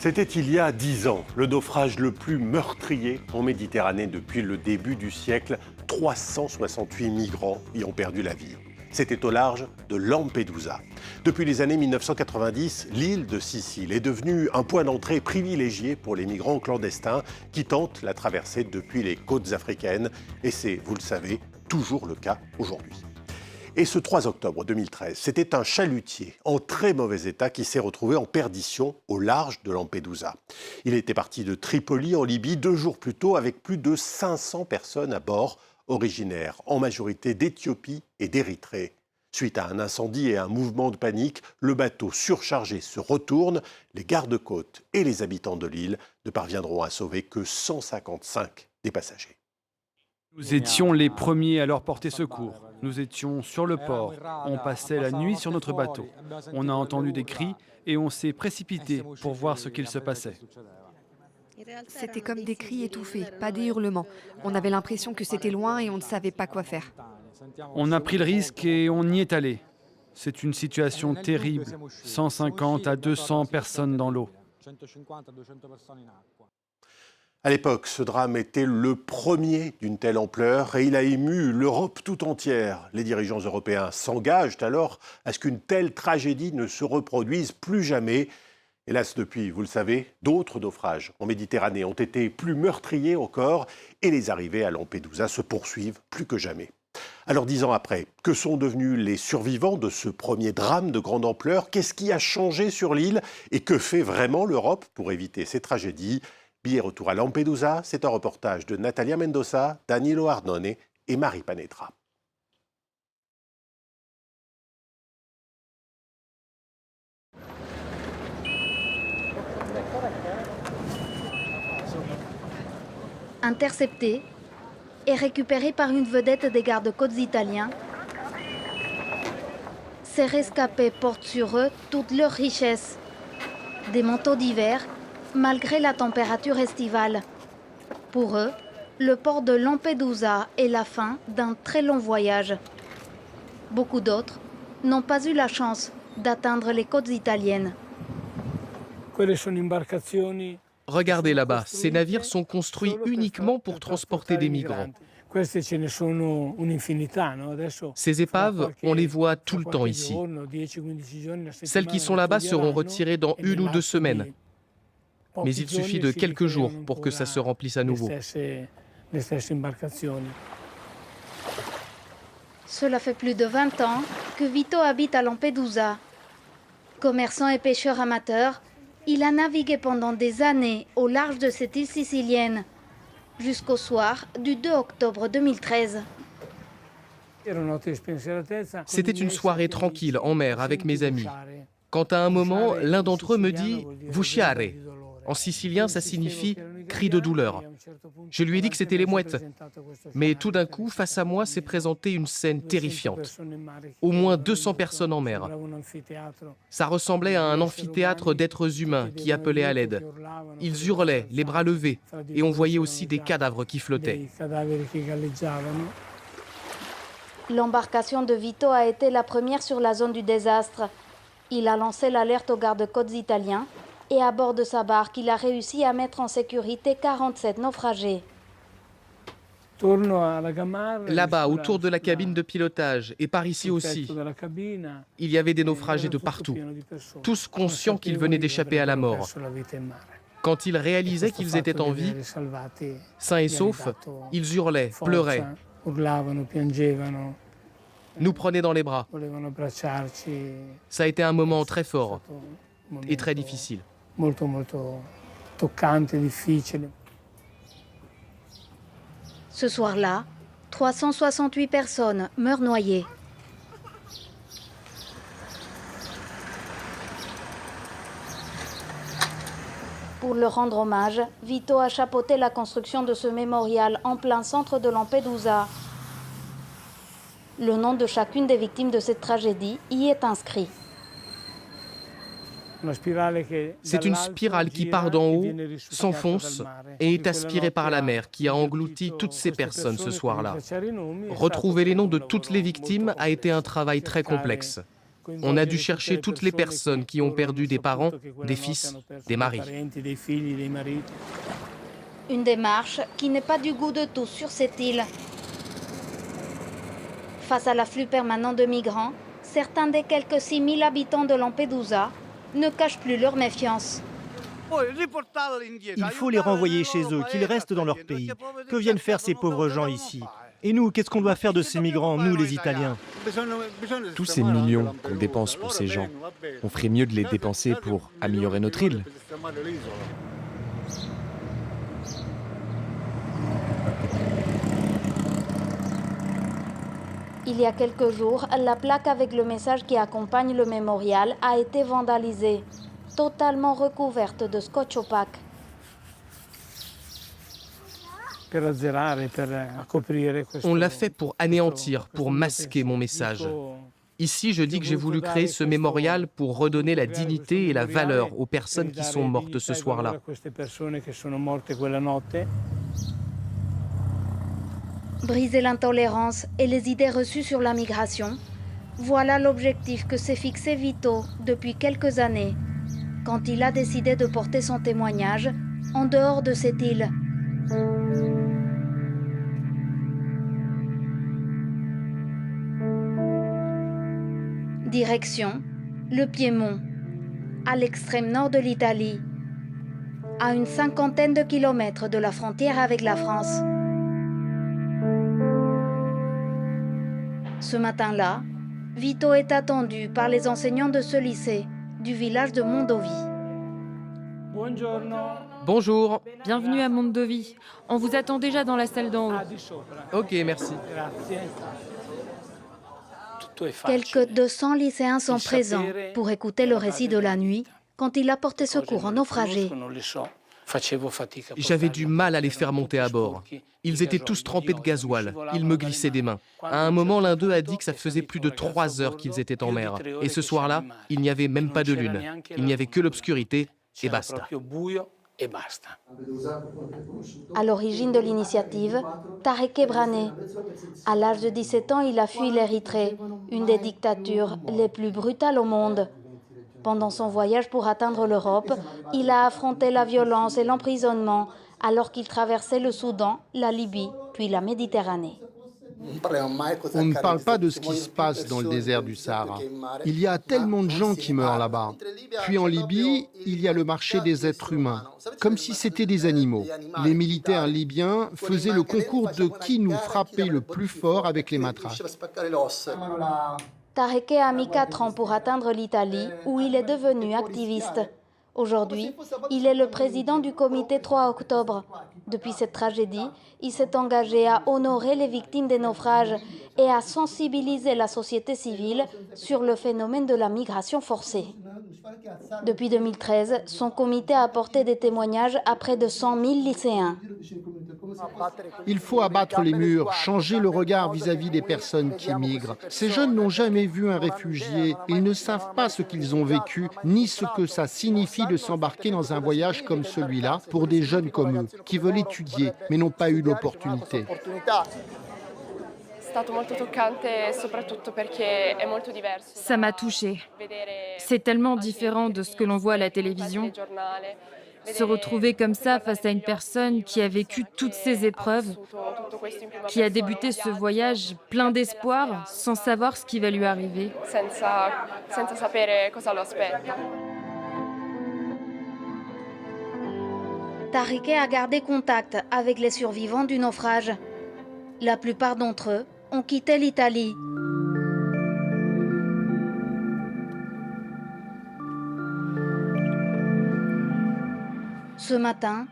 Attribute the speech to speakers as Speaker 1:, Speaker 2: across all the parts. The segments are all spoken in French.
Speaker 1: C'était il y a 10 ans, le naufrage le plus meurtrier en Méditerranée depuis le début du siècle. 368 migrants y ont perdu la vie. C'était au large de Lampedusa. Depuis les années 1990, l'île de Sicile est devenue un point d'entrée privilégié pour les migrants clandestins qui tentent la traversée depuis les côtes africaines. Et c'est, vous le savez, toujours le cas aujourd'hui. Et ce 3 octobre 2013, c'était un chalutier en très mauvais état qui s'est retrouvé en perdition au large de Lampedusa. Il était parti de Tripoli en Libye 2 jours plus tôt avec plus de 500 personnes à bord, originaires en majorité d'Éthiopie et d'Érythrée. Suite à un incendie et un mouvement de panique, le bateau surchargé se retourne. Les gardes-côtes et les habitants de l'île ne parviendront à sauver que 155 des passagers.
Speaker 2: Nous étions les premiers à leur porter secours. Nous étions sur le port. On passait la nuit sur notre bateau. On a entendu des cris et on s'est précipité pour voir ce qu'il se passait.
Speaker 3: C'était comme des cris étouffés, pas des hurlements. On avait l'impression que c'était loin et on ne savait pas quoi faire.
Speaker 2: On a pris le risque et on y est allé. C'est une situation terrible. 150 à 200 personnes dans l'eau.
Speaker 1: À l'époque, ce drame était le premier d'une telle ampleur et il a ému l'Europe tout entière. Les dirigeants européens s'engagent alors à ce qu'une telle tragédie ne se reproduise plus jamais. Hélas, depuis, vous le savez, d'autres naufrages en Méditerranée ont été plus meurtriers encore et les arrivées à Lampedusa se poursuivent plus que jamais. Alors 10 ans après, que sont devenus les survivants de ce premier drame de grande ampleur? Qu'est-ce qui a changé sur l'île et que fait vraiment l'Europe pour éviter ces tragédies? Billet retour à Lampedusa, c'est un reportage de Natalia Mendoza, Danilo Arnone et Marie Panetra.
Speaker 4: Interceptés et récupérés par une vedette des gardes-côtes italiens, ces rescapés portent sur eux toute leur richesse. Des manteaux d'hiver, malgré la température estivale. Pour eux, le port de Lampedusa est la fin d'un très long voyage. Beaucoup d'autres n'ont pas eu la chance d'atteindre les côtes italiennes.
Speaker 5: Regardez là-bas, ces navires sont construits uniquement pour transporter des migrants. Ces épaves, on les voit tout le temps ici. Celles qui sont là-bas seront retirées dans 1 ou 2 semaines. Mais il suffit de quelques jours pour que ça se remplisse à nouveau.
Speaker 4: Cela fait plus de 20 ans que Vito habite à Lampedusa. Commerçant et pêcheur amateur, il a navigué pendant des années au large de cette île sicilienne, jusqu'au soir du 2 octobre 2013.
Speaker 5: C'était une soirée tranquille en mer avec mes amis. Quand à un moment, l'un d'entre eux me dit « vusciare ». En sicilien, ça signifie « cri de douleur ». Je lui ai dit que c'était les mouettes. Mais tout d'un coup, face à moi, s'est présentée une scène terrifiante. Au moins 200 personnes en mer. Ça ressemblait à un amphithéâtre d'êtres humains qui appelaient à l'aide. Ils hurlaient, les bras levés, et on voyait aussi des cadavres qui flottaient.
Speaker 4: L'embarcation de Vito a été la première sur la zone du désastre. Il a lancé l'alerte aux gardes-côtes italiens et à bord de sa barque, il a réussi à mettre en sécurité 47 naufragés.
Speaker 5: Là-bas, autour de la cabine de pilotage, et par ici aussi, il y avait des naufragés de partout, tous conscients qu'ils venaient d'échapper à la mort. Quand ils réalisaient qu'ils étaient en vie, sains et saufs, ils hurlaient, pleuraient, nous prenaient dans les bras. Ça a été un moment très fort et très difficile.
Speaker 4: Ce soir-là, 368 personnes meurent noyées. Pour leur rendre hommage, Vito a chapeauté la construction de ce mémorial en plein centre de Lampedusa. Le nom de chacune des victimes de cette tragédie y est inscrit.
Speaker 5: C'est une spirale qui part d'en haut, s'enfonce et est aspirée par la mer qui a englouti toutes ces personnes ce soir-là. Retrouver les noms de toutes les victimes a été un travail très complexe. On a dû chercher toutes les personnes qui ont perdu des parents, des fils, des maris.
Speaker 4: Une démarche qui n'est pas du goût de tous sur cette île. Face à l'afflux permanent de migrants, certains des quelques 6000 habitants de Lampedusa ne cachent plus leur méfiance.
Speaker 6: Il faut les renvoyer chez eux, qu'ils restent dans leur pays. Que viennent faire ces pauvres gens ici? Et nous, qu'est-ce qu'on doit faire de ces migrants, nous les Italiens?
Speaker 7: Tous ces millions qu'on dépense pour ces gens, on ferait mieux de les dépenser pour améliorer notre île.
Speaker 4: Il y a quelques jours, la plaque avec le message qui accompagne le mémorial a été vandalisée, totalement recouverte de scotch opaque.
Speaker 5: On l'a fait pour anéantir, pour masquer mon message. Ici, je dis que j'ai voulu créer ce mémorial pour redonner la dignité et la valeur aux personnes qui sont mortes ce soir-là.
Speaker 4: Briser l'intolérance et les idées reçues sur la migration, voilà l'objectif que s'est fixé Vito depuis quelques années, quand il a décidé de porter son témoignage en dehors de cette île. Direction le Piémont, à l'extrême nord de l'Italie, à une 50aine de kilomètres de la frontière avec la France. Ce matin-là, Vito est attendu par les enseignants de ce lycée du village de Mondovi.
Speaker 5: Bonjour.
Speaker 8: Bienvenue à Mondovi. On vous attend déjà dans la salle d'en haut.
Speaker 5: Ok, merci.
Speaker 4: Quelques 200 lycéens sont présents pour écouter le récit de la nuit quand il a porté secours aux naufragés.
Speaker 5: J'avais du mal à les faire monter à bord. Ils étaient tous trempés de gasoil. Ils me glissaient des mains. À un moment, l'un d'eux a dit que ça faisait plus de 3 heures qu'ils étaient en mer. Et ce soir-là, il n'y avait même pas de lune. Il n'y avait que l'obscurité et basta.
Speaker 4: À l'origine de l'initiative, Tarek Ebrane. À l'âge de 17 ans, il a fui l'Érythrée, une des dictatures les plus brutales au monde. Pendant son voyage pour atteindre l'Europe, il a affronté la violence et l'emprisonnement alors qu'il traversait le Soudan, la Libye, puis la Méditerranée.
Speaker 9: On ne parle pas de ce qui se passe dans le désert du Sahara. Il y a tellement de gens qui meurent là-bas. Puis en Libye, il y a le marché des êtres humains, comme si c'était des animaux. Les militaires libyens faisaient le concours de qui nous frappait le plus fort avec les matraques.
Speaker 4: Tarek a mis 4 ans pour atteindre l'Italie, où il est devenu activiste. Aujourd'hui, il est le président du comité 3 octobre. Depuis cette tragédie, il s'est engagé à honorer les victimes des naufrages et à sensibiliser la société civile sur le phénomène de la migration forcée. Depuis 2013, son comité a apporté des témoignages à près de 100 000 lycéens.
Speaker 9: Il faut abattre les murs, changer le regard vis-à-vis des personnes qui migrent. Ces jeunes n'ont jamais vu un réfugié. Ils ne savent pas ce qu'ils ont vécu, ni ce que ça signifie de s'embarquer dans un voyage comme celui-là pour des jeunes comme eux, qui veulent étudier, mais n'ont pas eu l'opportunité.
Speaker 8: Ça m'a touchée. C'est tellement différent de ce que l'on voit à la télévision. Se retrouver comme ça face à une personne qui a vécu toutes ces épreuves, qui a débuté ce voyage plein d'espoir sans savoir ce qui va lui arriver.
Speaker 4: Tarek a gardé contact avec les survivants du naufrage. La plupart d'entre eux ont quitté l'Italie. Ce matin,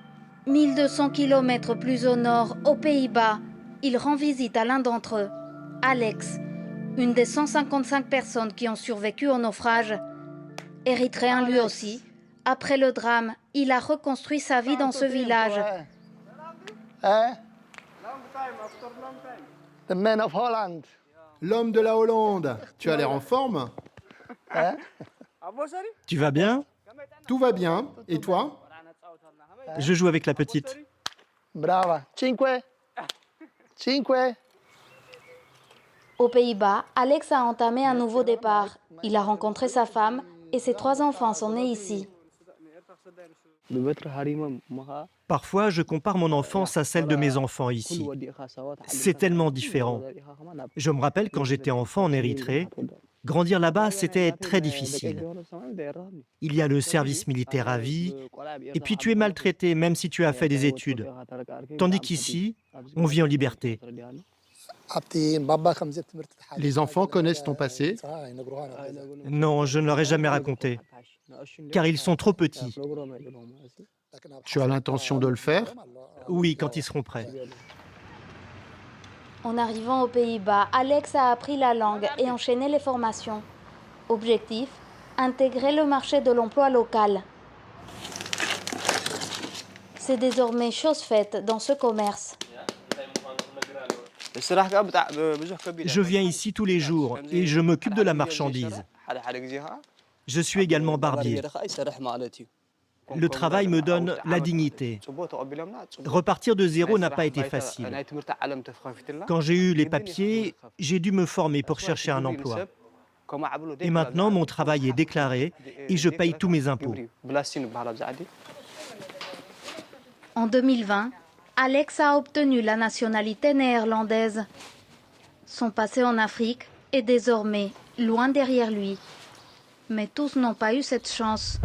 Speaker 4: 1200 km plus au nord, aux Pays-Bas, il rend visite à l'un d'entre eux, Alex, une des 155 personnes qui ont survécu au naufrage. Érythréen lui aussi, après le drame, il a reconstruit sa vie dans ce village.
Speaker 9: L'homme de la Hollande, tu as l'air en forme?
Speaker 6: Tu vas bien?
Speaker 9: Tout va bien. Et toi?
Speaker 6: Je joue avec la petite.
Speaker 10: Brava. 5.
Speaker 4: Aux Pays-Bas, Alex a entamé un nouveau départ. Il a rencontré sa femme et ses 3 enfants sont nés ici.
Speaker 6: Parfois, je compare mon enfance à celle de mes enfants ici. C'est tellement différent. Je me rappelle quand j'étais enfant en Érythrée, grandir là-bas, c'était très difficile. Il y a le service militaire à vie, et puis tu es maltraité même si tu as fait des études. Tandis qu'ici, on vit en liberté.
Speaker 9: Les enfants connaissent ton passé?
Speaker 6: Non, je ne leur ai jamais raconté, car ils sont trop petits.
Speaker 9: Tu as l'intention de le faire?
Speaker 6: Oui, quand ils seront prêts.
Speaker 4: En arrivant aux Pays-Bas, Alex a appris la langue et enchaîné les formations. Objectif, intégrer le marché de l'emploi local. C'est désormais chose faite dans ce commerce.
Speaker 6: Je viens ici tous les jours et je m'occupe de la marchandise. Je suis également barbier. Le travail me donne la dignité. Repartir de zéro n'a pas été facile. Quand j'ai eu les papiers, j'ai dû me former pour chercher un emploi. Et maintenant, mon travail est déclaré et je paye tous mes impôts.
Speaker 4: En 2020, Alex a obtenu la nationalité néerlandaise. Son passé en Afrique est désormais loin derrière lui. Mais tous n'ont pas eu cette chance.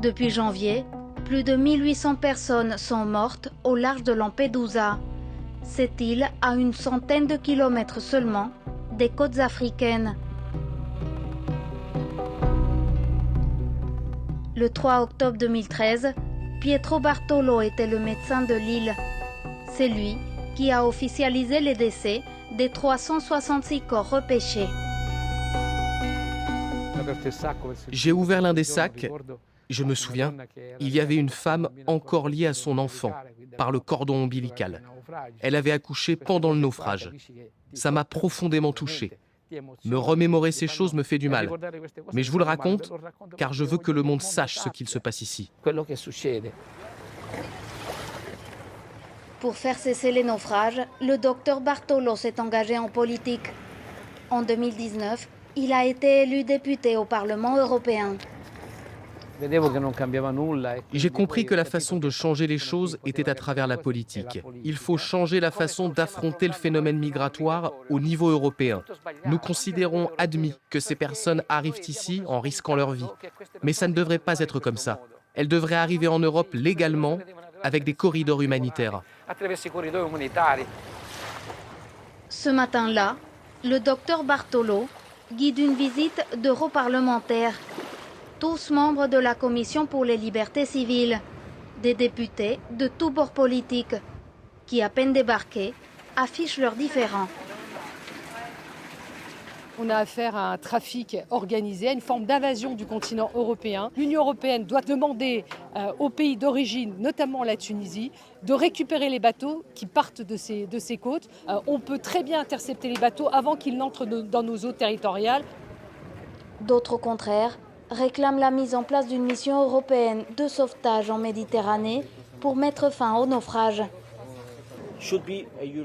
Speaker 4: Depuis janvier, plus de 1800 personnes sont mortes au large de Lampedusa. Cette île à une centaine de kilomètres seulement des côtes africaines. Le 3 octobre 2013, Pietro Bartolo était le médecin de l'île. C'est lui qui a officialisé les décès des 366 corps repêchés.
Speaker 5: J'ai ouvert l'un des sacs. Je me souviens, il y avait une femme encore liée à son enfant par le cordon ombilical. Elle avait accouché pendant le naufrage. Ça m'a profondément touché. Me remémorer ces choses me fait du mal. Mais je vous le raconte car je veux que le monde sache ce qu'il se passe ici.
Speaker 4: Pour faire cesser les naufrages, le docteur Bartolo s'est engagé en politique. En 2019, il a été élu député au Parlement européen.
Speaker 5: J'ai compris que la façon de changer les choses était à travers la politique. Il faut changer la façon d'affronter le phénomène migratoire au niveau européen. Nous considérons admis que ces personnes arrivent ici en risquant leur vie. Mais ça ne devrait pas être comme ça. Elles devraient arriver en Europe légalement avec des corridors humanitaires.
Speaker 4: Ce matin-là, le docteur Bartolo guide une visite d'europarlementaires. Tous membres de la Commission pour les libertés civiles, des députés de tous bords politiques, qui, à peine débarqués, affichent leurs différends.
Speaker 10: On a affaire à un trafic organisé, à une forme d'invasion du continent européen. L'Union européenne doit demander aux pays d'origine, notamment la Tunisie, de récupérer les bateaux qui partent de ces côtes. On peut très bien intercepter les bateaux avant qu'ils n'entrent dans nos eaux territoriales.
Speaker 4: D'autres, au contraire, réclament la mise en place d'une mission européenne de sauvetage en Méditerranée pour mettre fin au naufrage.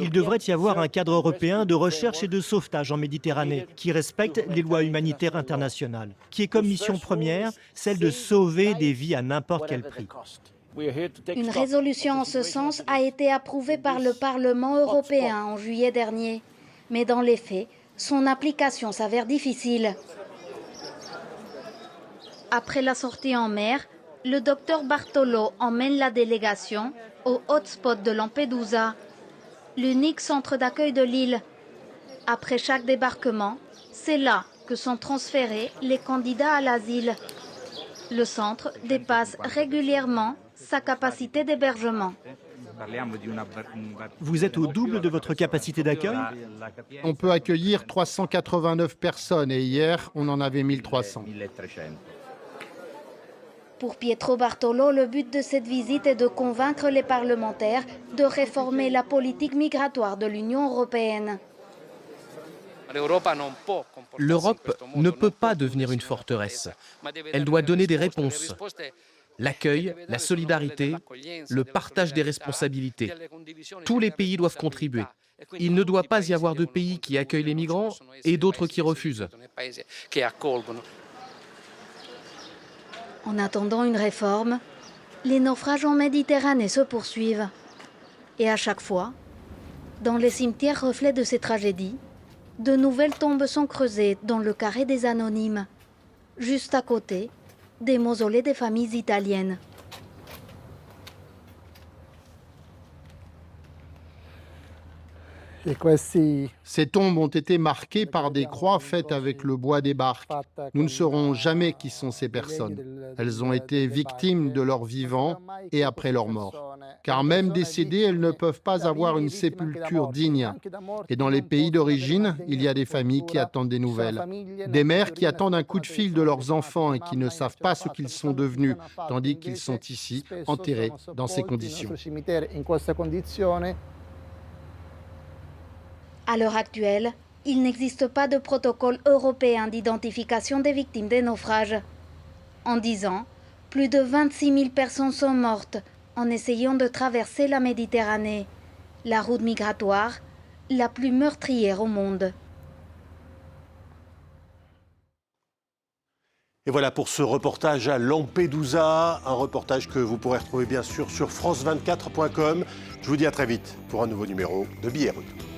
Speaker 6: Il devrait y avoir un cadre européen de recherche et de sauvetage en Méditerranée qui respecte les lois humanitaires internationales, qui est comme mission première celle de sauver des vies à n'importe quel prix.
Speaker 4: Une résolution en ce sens a été approuvée par le Parlement européen en juillet dernier. Mais dans les faits, son application s'avère difficile. Après la sortie en mer, le docteur Bartolo emmène la délégation au hotspot de Lampedusa, l'unique centre d'accueil de l'île. Après chaque débarquement, c'est là que sont transférés les candidats à l'asile. Le centre dépasse régulièrement sa capacité d'hébergement.
Speaker 6: Vous êtes au double de votre capacité d'accueil?
Speaker 9: On peut accueillir 389 personnes et hier, on en avait 1300.
Speaker 4: Pour Pietro Bartolo, le but de cette visite est de convaincre les parlementaires de réformer la politique migratoire de l'Union européenne.
Speaker 5: L'Europe ne peut pas devenir une forteresse. Elle doit donner des réponses. l'accueil, la solidarité, le partage des responsabilités. Tous les pays doivent contribuer. Il ne doit pas y avoir de pays qui accueillent les migrants et d'autres qui refusent.
Speaker 4: En attendant une réforme, les naufrages en Méditerranée se poursuivent. Et à chaque fois, dans les cimetières reflets de ces tragédies, de nouvelles tombes sont creusées dans le carré des anonymes, juste à côté des mausolées des familles italiennes.
Speaker 9: Ces tombes ont été marquées par des croix faites avec le bois des barques. Nous ne saurons jamais qui sont ces personnes. Elles ont été victimes de leur vivant et après leur mort. Car même décédées, elles ne peuvent pas avoir une sépulture digne. Et dans les pays d'origine, il y a des familles qui attendent des nouvelles. Des mères qui attendent un coup de fil de leurs enfants et qui ne savent pas ce qu'ils sont devenus, tandis qu'ils sont ici, enterrés dans ces conditions.
Speaker 4: À l'heure actuelle, il n'existe pas de protocole européen d'identification des victimes des naufrages. En 10 ans, plus de 26 000 personnes sont mortes en essayant de traverser la Méditerranée, la route migratoire la plus meurtrière au monde.
Speaker 1: Et voilà pour ce reportage à Lampedusa, un reportage que vous pourrez retrouver bien sûr sur france24.com. Je vous dis à très vite pour un nouveau numéro de Billets Retour.